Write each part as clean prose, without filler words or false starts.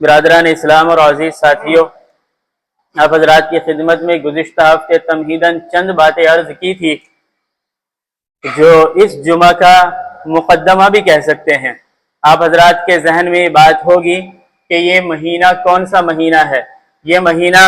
برادران اسلام اور عزیز ساتھیوں، آپ حضرات کی خدمت میں گزشتہ ہفتے تمہیداً چند باتیں عرض کی تھی جو اس جمعہ کا مقدمہ بھی کہہ سکتے ہیں۔ آپ حضرات کے ذہن میں یہ بات ہوگی کہ یہ مہینہ کون سا مہینہ ہے۔ یہ مہینہ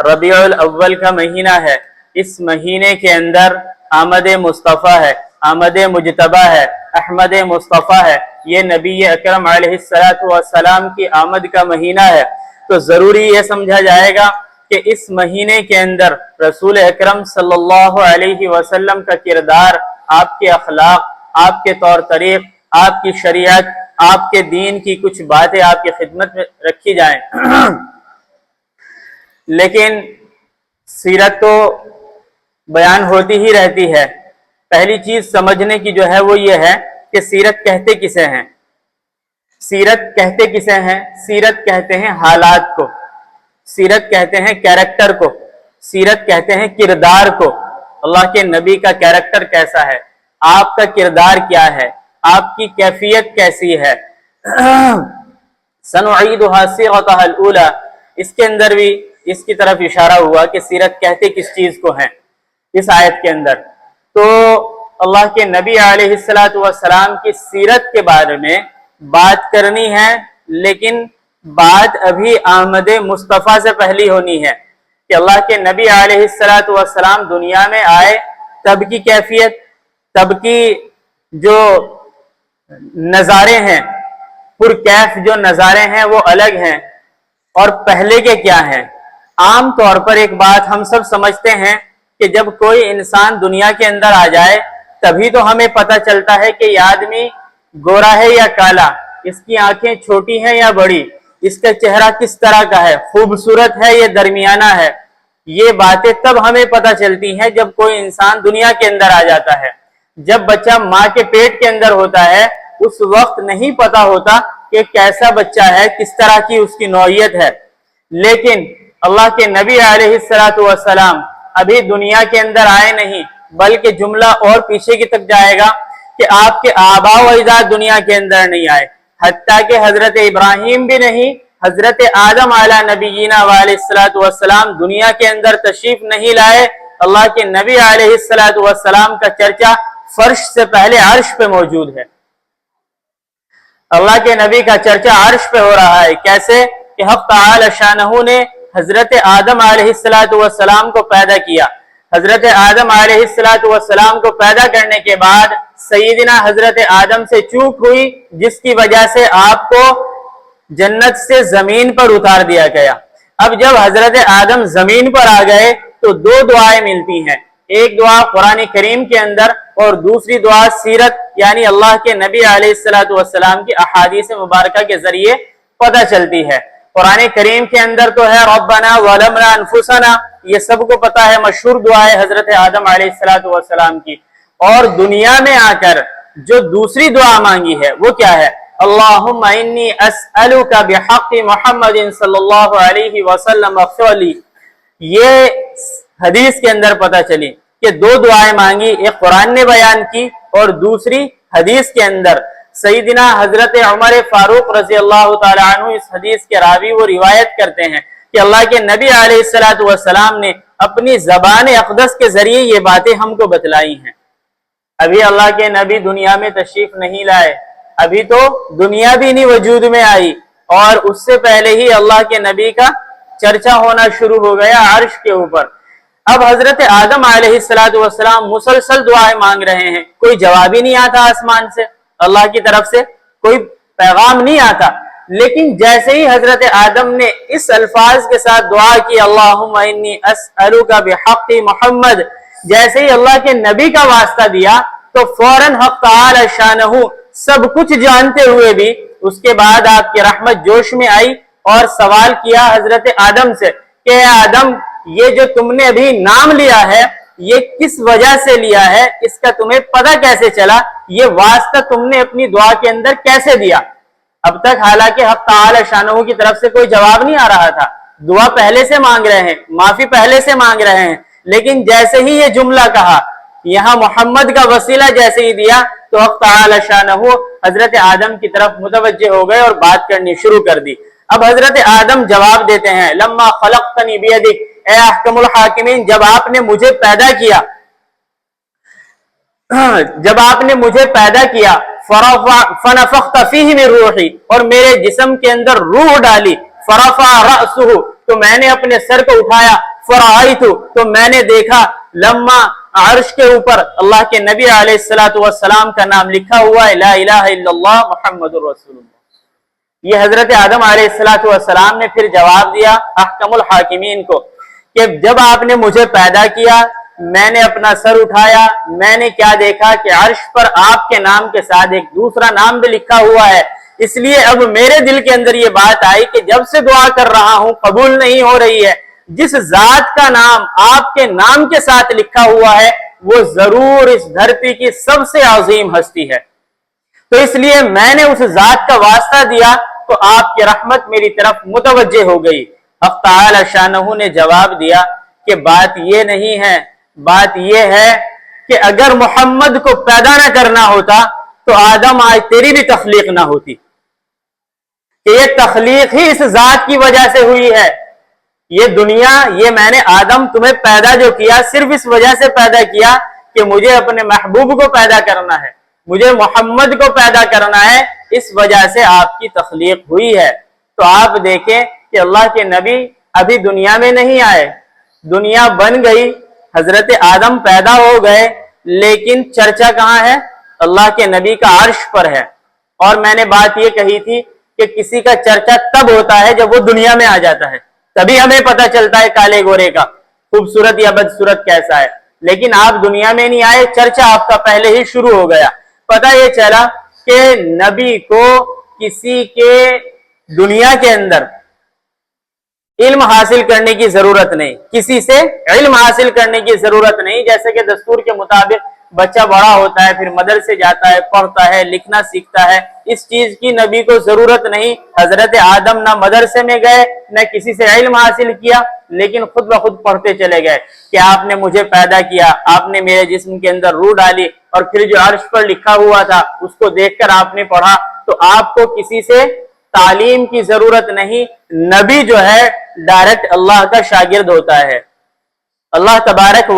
ربیع الاول کا مہینہ ہے۔ اس مہینے کے اندر آمد مصطفیٰ ہے، آمد مجتبیٰ ہے، احمد مصطفیٰ ہے۔ یہ نبی اکرم علیہ السلام کی آمد کا مہینہ ہے، تو ضروری یہ سمجھا جائے گا کہ اس مہینے کے اندر رسول اکرم صلی اللہ علیہ وسلم کا کردار، آپ کے اخلاق، آپ کے طور طریق، آپ کی شریعت، آپ کے دین کی کچھ باتیں آپ کی خدمت میں رکھی جائیں۔ لیکن سیرت تو بیان ہوتی ہی رہتی ہے۔ پہلی چیز سمجھنے کی جو ہے وہ یہ ہے کہ سیرت کہتے کسے ہیں۔ سیرت کہتے کسے ہیں؟ سیرت کہتے ہیں حالات کو، سیرت کہتے ہیں کیریکٹر کو، سیرت کہتے ہیں کردار کو۔ اللہ کے نبی کا کیریکٹر کیسا ہے، آپ کا کردار کیا ہے، آپ کی کیفیت کیسی ہے۔ سنعیدها صیغتها الاولی، اس کے اندر بھی اس کی طرف اشارہ ہوا کہ سیرت کہتے کس چیز کو ہیں اس آیت کے اندر۔ تو اللہ کے نبی علیہ السلام کی سیرت کے بارے میں بات کرنی ہے، لیکن بات ابھی آمد مصطفیٰ سے پہلی ہونی ہے کہ اللہ کے نبی علیہ السلام دنیا میں آئے، تب کی کیفیت، تب کی جو نظارے ہیں، پرکیف جو نظارے ہیں وہ الگ ہیں، اور پہلے کے کیا ہیں۔ عام طور پر ایک بات ہم سب سمجھتے ہیں کہ جب کوئی انسان دنیا کے اندر آ جائے تبھی تو ہمیں پتہ چلتا ہے کہ یہ آدمی گورا ہے یا کالا، اس کی آنکھیں چھوٹی ہیں یا بڑی، اس کا چہرہ کس طرح کا ہے، خوبصورت ہے یا درمیانہ ہے۔ یہ باتیں تب ہمیں پتہ چلتی ہیں جب کوئی انسان دنیا کے اندر آ جاتا ہے۔ جب بچہ ماں کے پیٹ کے اندر ہوتا ہے اس وقت نہیں پتہ ہوتا کہ کیسا بچہ ہے، کس طرح کی اس کی نوعیت ہے۔ لیکن اللہ کے نبی علیہ السلام ابھی دنیا کے اندر آئے نہیں، بلکہ جملہ اور پیچھے کی تک جائے گا کہ آپ کے آباء و اجداد دنیا کے اندر نہیں آئے، حتیٰ کہ حضرت ابراہیم بھی نہیں، حضرت آدم علیہ نبینا علیہ السلام دنیا کے اندر تشریف نہیں لائے۔ اللہ کے نبی علیہ السلام کا چرچا فرش سے پہلے عرش پہ موجود ہے۔ اللہ کے نبی کا چرچا عرش پہ ہو رہا ہے۔ کیسے کہ حق تعالی شانہ نے حضرت آدم علیہ السلام کو پیدا کیا۔ حضرت آدم علیہ السلام کو پیدا کرنے کے بعد سیدنا حضرت آدم سے چوک ہوئی، جس کی وجہ سے آپ کو جنت سے زمین پر اتار دیا گیا۔ اب جب حضرت آدم زمین پر آ گئے تو دو دعائیں ملتی ہیں، ایک دعا قرآن کریم کے اندر اور دوسری دعا سیرت یعنی اللہ کے نبی علیہ السلام کی احادیث مبارکہ کے ذریعے پتہ چلتی ہے۔ قرآن کریم کے اندر تو ہے ربنا ظلمنا انفسنا، یہ سب کو پتہ ہے، مشہور دعا ہے حضرت آدم علیہ السلام کی۔ اور دنیا میں آ کر جو دوسری دعا مانگی ہے وہ کیا ہے؟ اللہم انی اسألک بحق محمد صلی اللہ علیہ وسلم اغفر لی۔ یہ حدیث کے اندر پتہ چلی کہ دو دعائیں مانگی، ایک قرآن نے بیان کی اور دوسری حدیث کے اندر سیدنا حضرت عمر فاروق رضی اللہ تعالی عنہ اس حدیث کے راوی وہ روایت کرتے ہیں کہ اللہ کے نبی علیہ السلام نے اپنی زبان اقدس کے ذریعے یہ باتیں ہم کو بتلائی ہیں۔ ابھی اللہ کے نبی دنیا میں تشریف نہیں لائے، ابھی تو دنیا بھی نہیں وجود میں آئی، اور اس سے پہلے ہی اللہ کے نبی کا چرچا ہونا شروع ہو گیا عرش کے اوپر۔ اب حضرت آدم علیہ السلام مسلسل دعائیں مانگ رہے ہیں، کوئی جواب ہی نہیں آتا آسمان سے، اللہ کی طرف سے کوئی پیغام نہیں آتا۔ لیکن جیسے ہی حضرت آدم نے اس الفاظ کے ساتھ دعا کی اللہم انی اسألک بحق محمد، جیسے ہی اللہ کے نبی کا واسطہ دیا تو فوراً حق تعالی شانہ سب کچھ جانتے ہوئے بھی اس کے بعد آپ کی رحمت جوش میں آئی اور سوال کیا حضرت آدم سے کہ اے آدم، یہ جو تم نے ابھی نام لیا ہے یہ کس وجہ سے لیا ہے، اس کا تمہیں پتہ کیسے چلا، یہ واسطہ تم نے اپنی دعا کے اندر کیسے دیا۔ اب تک حالانکہ حق تعالی شانہ کی طرف سے کوئی جواب نہیں آ رہا تھا، دعا پہلے سے مانگ رہے ہیں، معافی پہلے سے مانگ رہے ہیں، لیکن جیسے ہی یہ جملہ کہا، یہاں محمد کا وسیلہ جیسے ہی دیا تو حق تعالی شانہ حضرت آدم کی طرف متوجہ ہو گئے اور بات کرنی شروع کر دی۔ اب حضرت آدم جواب دیتے ہیں لما خلقتنی بیدک، اے احکم الحاکمین، جب آپ نے مجھے پیدا کیا فنفخت فیہ من روحی، اور میرے جسم کے اندر روح ڈالی، فرفع رأسہ، تو میں نے اپنے سر کو اٹھایا، فرأیت، تو میں نے دیکھا، لما عرش کے اوپر اللہ کے نبی علیہ السلام کا نام لکھا ہوا ہے، لا الہ الا اللہ محمد رسول اللہ۔ یہ حضرت آدم علیہ السلام نے پھر جواب دیا احکم الحاکمین کو کہ جب آپ نے مجھے پیدا کیا، میں نے اپنا سر اٹھایا، میں نے کیا دیکھا کہ عرش پر آپ کے نام کے ساتھ ایک دوسرا نام بھی لکھا ہوا ہے، اس لیے اب میرے دل کے اندر یہ بات آئی کہ جب سے دعا کر رہا ہوں قبول نہیں ہو رہی ہے، جس ذات کا نام آپ کے نام کے ساتھ لکھا ہوا ہے وہ ضرور اس دھرتی کی سب سے عظیم ہستی ہے، تو اس لیے میں نے اس ذات کا واسطہ دیا تو آپ کی رحمت میری طرف متوجہ ہو گئی۔ حق تعالی شانہ نے جواب دیا کہ بات یہ نہیں ہے، بات یہ ہے کہ اگر محمد کو پیدا نہ کرنا ہوتا تو آدم آج تیری بھی تخلیق نہ ہوتی، کہ یہ تخلیق ہی اس ذات کی وجہ سے ہوئی ہے، یہ دنیا، یہ میں نے آدم تمہیں پیدا جو کیا صرف اس وجہ سے پیدا کیا کہ مجھے اپنے محبوب کو پیدا کرنا ہے، مجھے محمد کو پیدا کرنا ہے، اس وجہ سے آپ کی تخلیق ہوئی ہے۔ تو آپ دیکھیں کہ اللہ کے نبی ابھی دنیا میں نہیں آئے، دنیا بن گئی، حضرت آدم پیدا ہو گئے، لیکن چرچا کہاں ہے؟ اللہ کے نبی کا عرش پر ہے۔ اور میں نے بات یہ کہی تھی کہ کسی کا چرچا تب ہوتا ہے جب وہ دنیا میں آ جاتا ہے، تبھی ہمیں پتہ چلتا ہے کالے گورے کا خوبصورت یا بدصورت کیسا ہے، لیکن آپ دنیا میں نہیں آئے، چرچا آپ کا پہلے ہی شروع ہو گیا۔ پتہ یہ چلا کہ نبی کو کسی کے دنیا کے اندر علم حاصل کرنے کی ضرورت نہیں، کسی سے علم حاصل کرنے کی ضرورت نہیں، جیسے کہ دستور کے مطابق بچہ بڑا ہوتا ہے، پھر مدرسے جاتا ہے، پڑھتا ہے، لکھنا سیکھتا ہے، اس چیز کی نبی کو ضرورت نہیں۔ حضرت آدم نہ مدرسے میں گئے، نہ کسی سے علم حاصل کیا، لیکن خود بخود پڑھتے چلے گئے کہ آپ نے مجھے پیدا کیا، آپ نے میرے جسم کے اندر روح ڈالی، اور پھر جو عرش پر لکھا ہوا تھا اس کو دیکھ کر آپ نے پڑھا۔ تو آپ کو کسی سے تعلیم کی ضرورت نہیں، نبی جو ہے ڈائریکٹ اللہ کا شاگرد ہوتا ہے، اللہ تبارک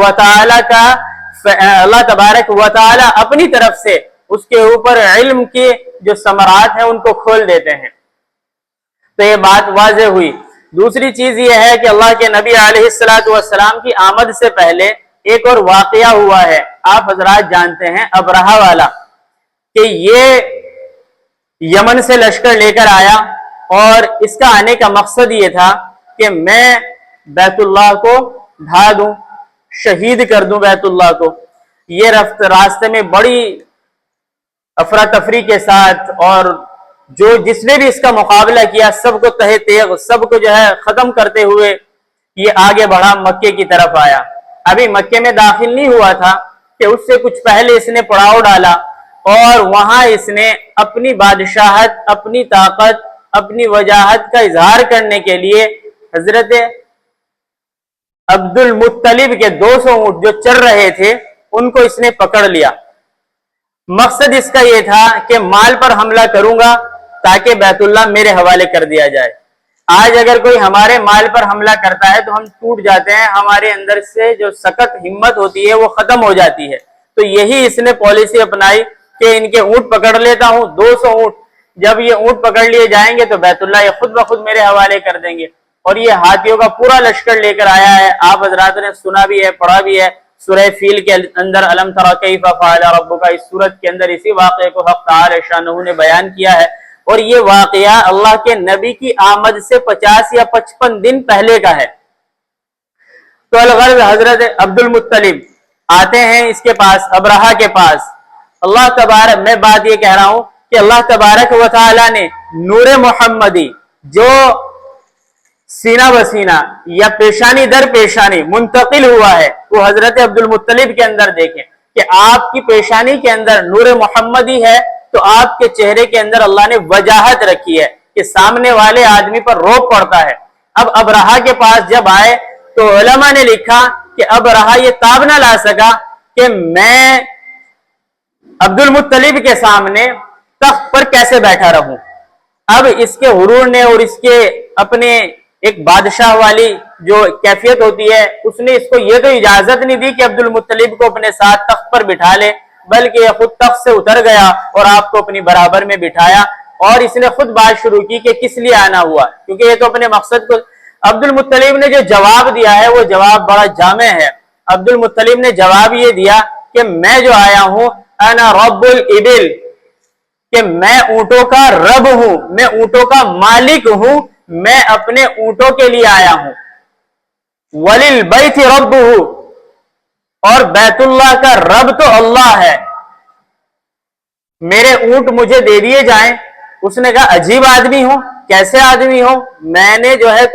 و تعالی اپنی طرف سے اس کے اوپر علم کے جو ثمرات ہیں ان کو کھول دیتے ہیں۔ تو یہ بات واضح ہوئی۔ دوسری چیز یہ ہے کہ اللہ کے نبی علیہ السلام کی آمد سے پہلے ایک اور واقعہ ہوا ہے، آپ حضرات جانتے ہیں، ابرہہ والا، کہ یہ یمن سے لشکر لے کر آیا اور اس کا آنے کا مقصد یہ تھا کہ میں بیت اللہ کو ڈھا دوں، شہید کر دوں بیت اللہ کو۔ یہ راستے میں بڑی افراتفری کے ساتھ، اور جس نے بھی اس کا مقابلہ کیا سب کو تہہ تیغ، سب کو جو ہے ختم کرتے ہوئے یہ آگے بڑھا، مکے کی طرف آیا۔ ابھی مکے میں داخل نہیں ہوا تھا کہ اس سے کچھ پہلے اس نے پڑاؤ ڈالا، اور وہاں اس نے اپنی بادشاہت، اپنی طاقت، اپنی وجاہت کا اظہار کرنے کے لیے حضرت عبد المطلب کے 200 اونٹ جو چر رہے تھے ان کو اس نے پکڑ لیا۔ مقصد اس کا یہ تھا کہ مال پر حملہ کروں گا تاکہ بیت اللہ میرے حوالے کر دیا جائے۔ آج اگر کوئی ہمارے مال پر حملہ کرتا ہے تو ہم ٹوٹ جاتے ہیں، ہمارے اندر سے جو سخت ہمت ہوتی ہے وہ ختم ہو جاتی ہے۔ تو یہی اس نے پالیسی اپنائی کہ ان کے اونٹ پکڑ لیتا ہوں، 200 اونٹ، جب یہ اونٹ پکڑ لیے جائیں گے تو بیت اللہ یہ خود بخود میرے حوالے کر دیں گے۔ اور یہ ہاتھیوں کا پورا لشکر لے کر آیا ہے۔ آپ حضرات نے سنا بھی ہے، پڑھا بھی ہے، سورہ فیل کے اندر الم تری کیف فعل ربک، اس سورت کے اندر اسی واقعے کو حق تعالی شانہ نے بیان کیا ہے۔ اور یہ واقعہ اللہ کے نبی کی آمد سے 50 یا 55 دن پہلے کا ہے۔ تو الغرض حضرت عبد المطلب آتے ہیں اس کے پاس، ابرہہ کے پاس۔ اللہ تبارک، میں بات یہ کہہ رہا ہوں کہ اللہ تبارک و تعالی نے نور محمدی جو سینہ بسینہ یا پیشانی در پیشانی منتقل ہوا ہے، وہ حضرت عبد المطلب کے اندر دیکھیں کہ آپ کی پیشانی کے اندر نور محمدی ہے، تو آپ کے چہرے کے اندر اللہ نے وجاہت رکھی ہے کہ سامنے والے آدمی پر روب پڑتا ہے۔ اب ابرہہ کے پاس جب آئے تو علماء نے لکھا کہ ابرہہ یہ تاب نہ لا سکا کہ میں عبد المطلب کے سامنے تخت پر کیسے بیٹھا رہوں، اب اس کے غرور نے اور اس کے اپنے ایک بادشاہ والی جو کیفیت ہوتی ہے، اس نے اس کو یہ تو اجازت نہیں دی کہ عبد المطلب کو اپنے ساتھ تخت پر بٹھا لے، بلکہ یہ خود تخت سے اتر گیا اور آپ کو اپنی برابر میں بٹھایا، اور اس نے خود بات شروع کی کہ کس لیے آنا ہوا، کیونکہ یہ تو اپنے مقصد کو عبد المطلب نے جو جواب دیا ہے وہ جواب بڑا جامع ہے۔ عبد المطلب نے جواب یہ دیا کہ میں جو آیا ہوں انا رب الابل، کہ میں اونٹوں کا رب ہوں، میں اونٹوں کا مالک ہوں، میں اپنے اونٹوں کے لیے آیا ہوں۔ وَلِلْبَيْتِ رَبُّهُ، اور بیت اللہ کا رب تو اللہ ہے، میرے اونٹ مجھے دے دیے جائیں۔ اس نے کہا عجیب آدمی ہو، کیسے آدمی ہو، میں نے جو ہے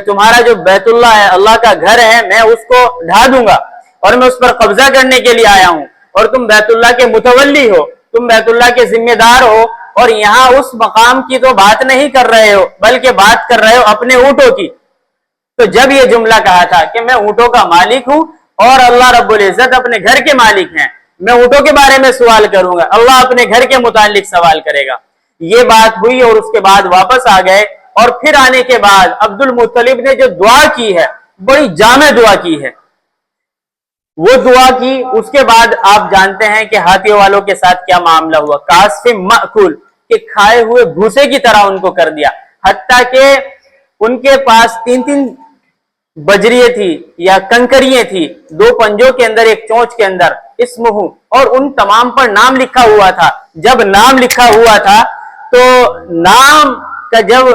تمہارا جو بیت اللہ ہے، اللہ کا گھر ہے، میں اس کو ڈھا دوں گا اور میں اس پر قبضہ کرنے کے لیے آیا ہوں، اور تم بیت اللہ کے متولی ہو، تم بیت اللہ کے ذمہ دار ہو، اور یہاں اس مقام کی تو بات نہیں کر رہے ہو بلکہ بات کر رہے ہو اپنے اونٹوں کی۔ تو جب یہ جملہ کہا تھا کہ میں اونٹوں کا مالک ہوں اور اللہ رب العزت اپنے گھر کے مالک ہیں، میں اونٹوں کے بارے میں سوال کروں گا، اللہ اپنے گھر کے متعلق سوال کرے گا، یہ بات ہوئی، اور اس کے بعد واپس آ گئے۔ اور پھر آنے کے بعد عبد المطلب نے جو دعا کی ہے، بڑی جامع دعا کی ہے، وہ دعا کی۔ اس کے بعد آپ جانتے ہیں کہ ہاتھیوں والوں کے ساتھ کیا معاملہ ہوا، کاسف مأکول، کہ کھائے ہوئے بھوسے کی طرح ان کو کر دیا، حتیٰ کہ ان کے پاس 3 بجریے تھی یا کنکریے تھی، 2 پنجوں کے اندر، ایک چونچ کے اندر، اسمہ، اور ان تمام پر نام لکھا ہوا تھا۔ جب نام لکھا ہوا تھا تو نام کا جب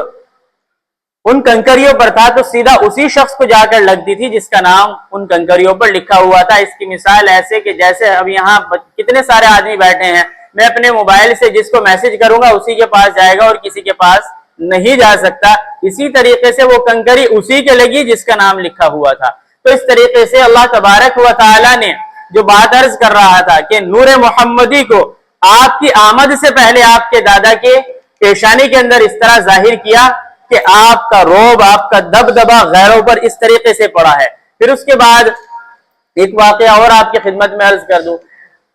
ان کنکریوں پر تھا تو سیدھا اسی شخص کو جا کر لگتی تھی جس کا نام ان کنکریوں پر لکھا ہوا تھا۔ اس کی مثال ایسے کہ جیسے اب یہاں کتنے سارے آدمی بیٹھے ہیں، میں اپنے موبائل سے جس کو میسج کروں گا اسی کے پاس جائے گا اور کسی کے پاس نہیں جا سکتا، اسی طریقے سے وہ کنکری اسی کے لگی جس کا نام لکھا ہوا تھا۔ تو اس طریقے سے اللہ تبارک و تعالی نے جو بات عرض کر رہا تھا کہ نور محمدی کو آپ کی آمد سے پہلے آپ کے دادا کے پیشانی کے اندر اس طرح ظاہر کیا کہ آپ کا روب، آپ کا دبدبا غیروں پر اس طریقے سے پڑا ہے۔ پھر اس کے بعد ایک واقعہ اور آپ کی خدمت میں عرض کر دوں،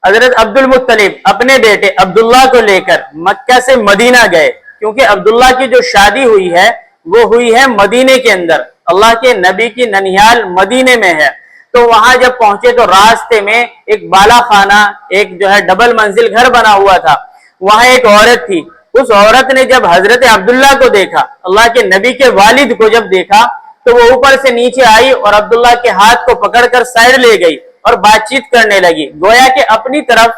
حضرت عبد المطلب اپنے بیٹے عبداللہ کو لے کر مکہ سے مدینہ گئے، کیونکہ عبداللہ کی جو شادی ہوئی ہے وہ ہوئی ہے مدینے کے اندر، اللہ کے نبی کی ننیال مدینے میں ہے۔ تو وہاں جب پہنچے تو راستے میں ایک بالا خانہ، ایک جو ہے ڈبل منزل گھر بنا ہوا تھا، وہاں ایک عورت تھی۔ اس عورت نے جب حضرت عبداللہ کو دیکھا، اللہ کے نبی کے والد کو جب دیکھا، تو وہ اوپر سے نیچے آئی اور عبداللہ کے ہاتھ کو پکڑ کر سائڈ لے گئی اور بات چیت کرنے لگی، گویا کہ اپنی طرف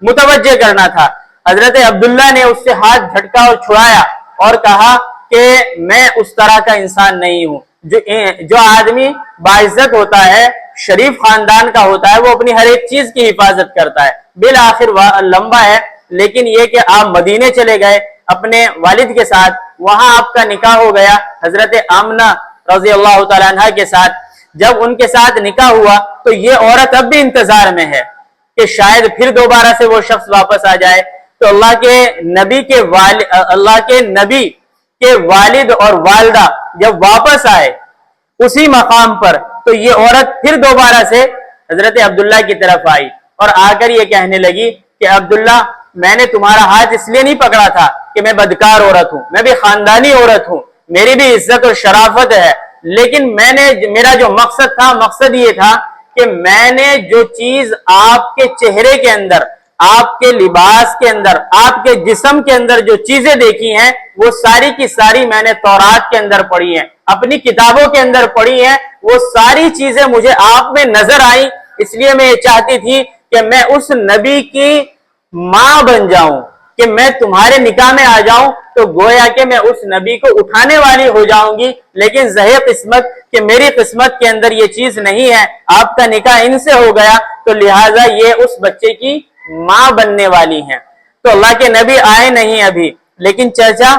متوجہ کرنا تھا۔ حضرت عبداللہ نے اس سے ہاتھ جھٹکا اور چھڑایا اور کہا کہ میں اس طرح کا انسان نہیں ہوں۔ جو آدمی باعزت ہوتا ہے، شریف خاندان کا ہوتا ہے، وہ اپنی ہر ایک چیز کی حفاظت کرتا ہے۔ بالآخر لمبا ہے، لیکن یہ کہ آپ مدینے چلے گئے اپنے والد کے ساتھ، وہاں آپ کا نکاح ہو گیا حضرت آمنہ رضی اللہ تعالیٰ عنہ کے ساتھ۔ جب ان کے ساتھ نکاح ہوا تو یہ عورت اب بھی انتظار میں ہے کہ شاید پھر دوبارہ سے وہ شخص واپس آ جائے۔ تو اللہ کے نبی کے والد اور والدہ جب واپس آئے اسی مقام پر، تو یہ عورت پھر دوبارہ سے حضرت عبداللہ کی طرف آئی اور آ کر یہ کہنے لگی کہ عبداللہ، میں نے تمہارا ہاتھ اس لیے نہیں پکڑا تھا کہ میں بدکار عورت ہوں، میں بھی خاندانی عورت ہوں، میری بھی عزت اور شرافت ہے، لیکن میرا جو مقصد تھا، مقصد یہ تھا کہ میں نے جو چیز آپ کے چہرے کے اندر، آپ کے لباس کے اندر، آپ کے جسم کے اندر جو چیزیں دیکھی ہیں، وہ ساری کی ساری میں نے تورات کے اندر پڑھی ہیں، اپنی کتابوں کے اندر پڑھی ہیں، وہ ساری چیزیں مجھے آپ میں نظر آئیں، اس لیے میں یہ چاہتی تھی کہ میں اس نبی کی ماں بن جاؤں، کہ میں تمہارے نکاح میں آ جاؤں تو گویا کہ میں اس نبی کو اٹھانے والی ہو جاؤں گی، لیکن ظاہر قسمت کہ میری قسمت کے اندر یہ چیز نہیں ہے، آپ کا نکاح ان سے ہو گیا، تو لہٰذا یہ اس بچے کی ماں بننے والی ہیں۔ تو اللہ کے نبی آئے نہیں ابھی، لیکن چرچا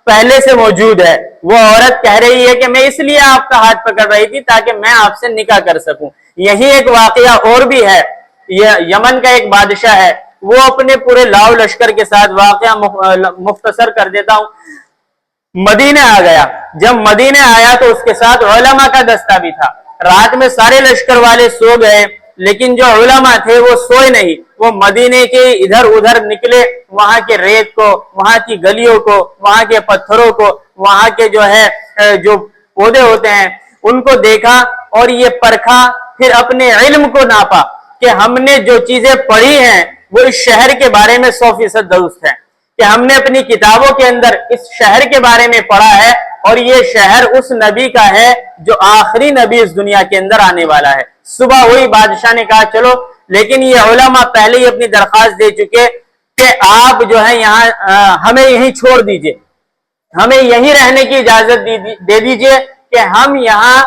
پہلے سے موجود ہے۔ وہ عورت کہہ رہی ہے کہ میں اس لیے آپ کا ہاتھ پکڑ رہی تھی تاکہ میں آپ سے نکاح کر سکوں۔ یہی ایک واقعہ اور بھی ہے، یمن کا ایک بادشاہ ہے، وہ اپنے پورے لاؤ لشکر کے ساتھ، واقعہ مختصر کر دیتا ہوں، مدینے آ گیا۔ جب مدینے آیا تو اس کے ساتھ علماء کا دستہ بھی تھا۔ رات میں سارے لشکر والے سو گئے، لیکن جو علماء تھے وہ سوئے نہیں، وہ مدینے کے ادھر ادھر نکلے، وہاں کے ریت کو، وہاں کی گلیوں کو، وہاں کے پتھروں کو، وہاں کے جو پودے ہوتے ہیں ان کو دیکھا اور یہ پرکھا، پھر اپنے علم کو ناپا کہ ہم نے جو چیزیں پڑھی ہیں وہ اس شہر کے بارے میں 100% درست ہے، کہ ہم نے اپنی کتابوں کے اندر اس شہر کے بارے میں پڑھا ہے اور یہ شہر اس نبی کا ہے جو آخری نبی اس دنیا کے اندر آنے والا ہے۔ صبح ہوئی، بادشاہ نے کہا چلو، لیکن یہ علماء پہلے ہی اپنی درخواست دے چکے کہ آپ جو ہے یہاں ہمیں یہیں چھوڑ دیجئے، ہمیں یہیں رہنے کی اجازت دے دیجئے کہ ہم یہاں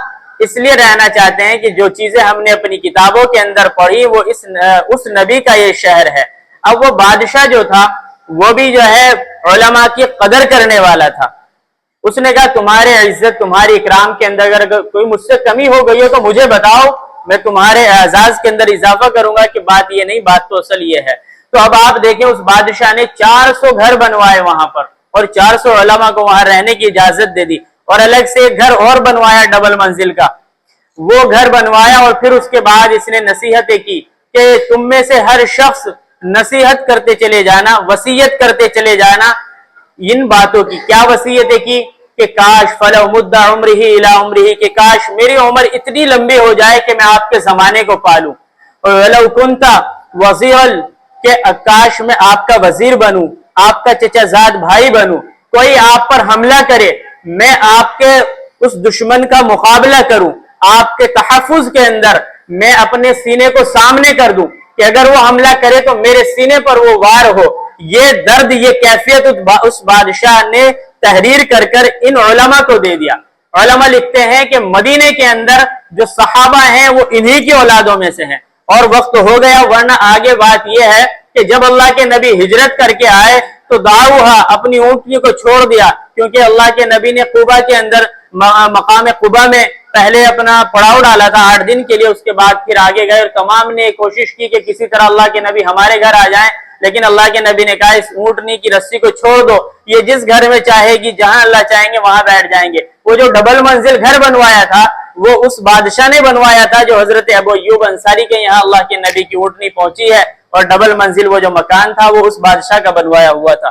اس لیے رہنا چاہتے ہیں کہ جو چیزیں ہم نے اپنی کتابوں کے اندر پڑھی وہ اس نبی کا یہ شہر ہے۔ اب وہ بادشاہ جو تھا وہ بھی جو ہے علماء کی قدر کرنے والا تھا، اس نے کہا تمہارے عزت، تمہاری اکرام کے اندر اگر کوئی مجھ سے کمی ہو گئی ہو تو مجھے بتاؤ، میں تمہارے اعزاز کے اندر اضافہ کروں گا، کہ بات یہ نہیں، بات تو اصل یہ ہے۔ تو اب آپ دیکھیں اس بادشاہ نے 400 گھر بنوائے وہاں پر، اور 400 علماء کو وہاں رہنے کی اجازت دے دی، اور الگ سے ایک گھر اور بنوایا ڈبل منزل کا، وہ گھر بنوایا، اور پھر اس کے بعد اس نے نصیحتیں کی کہ تم میں سے ہر شخص نصیحت کرتے چلے جانا، وصیت کرتے چلے جانا ان باتوں کی۔ کیا وصیتیں کی؟ کہ کاش فلو مد عمرہ الی عمرہ، کہ کاش میری عمر اتنی لمبی ہو جائے کہ میں آپ کے زمانے کو پالوں، اور ولو کنت وزیرا، کہ کاش میں آپ کا وزیر بنوں، آپ کا چچا زاد بھائی بنوں، کوئی آپ پر حملہ کرے میں آپ کے اس دشمن کا مقابلہ کروں، آپ کے تحفظ کے اندر میں اپنے سینے کو سامنے کر دوں کہ اگر وہ حملہ کرے تو میرے سینے پر وہ وار ہو۔ یہ درد، یہ کیفیت اس بادشاہ نے تحریر کر ان علماء کو دے دیا۔ علماء لکھتے ہیں کہ مدینے کے اندر جو صحابہ ہیں وہ انہی کی اولادوں میں سے ہیں، اور وقت ہو گیا، ورنہ آگے بات یہ ہے کہ جب اللہ کے نبی ہجرت کر کے آئے تو دعوہا، اپنی اونٹنی کو چھوڑ دیا، کیونکہ اللہ کے نبی نے قبا کے اندر مقام قبا میں پہلے اپنا پڑاؤ ڈالا تھا 8 دن کے لیے، اس کے بعد پھر آگے گئے، اور تمام نے کوشش کی کہ کسی طرح اللہ کے نبی ہمارے گھر آ جائیں، لیکن اللہ کے نبی نے کہا اس اونٹنی کی رسی کو چھوڑ دو، یہ جس گھر میں چاہے گی، جہاں اللہ چاہیں گے وہاں بیٹھ جائیں گے۔ وہ جو ڈبل منزل گھر بنوایا تھا وہ اس بادشاہ نے بنوایا تھا جو حضرت ابو ایوب انصاری کے یہاں اللہ کے نبی کی اونٹنی پہنچی ہے، اور ڈبل منزل وہ جو مکان تھا وہ اس بادشاہ کا بنوایا ہوا تھا۔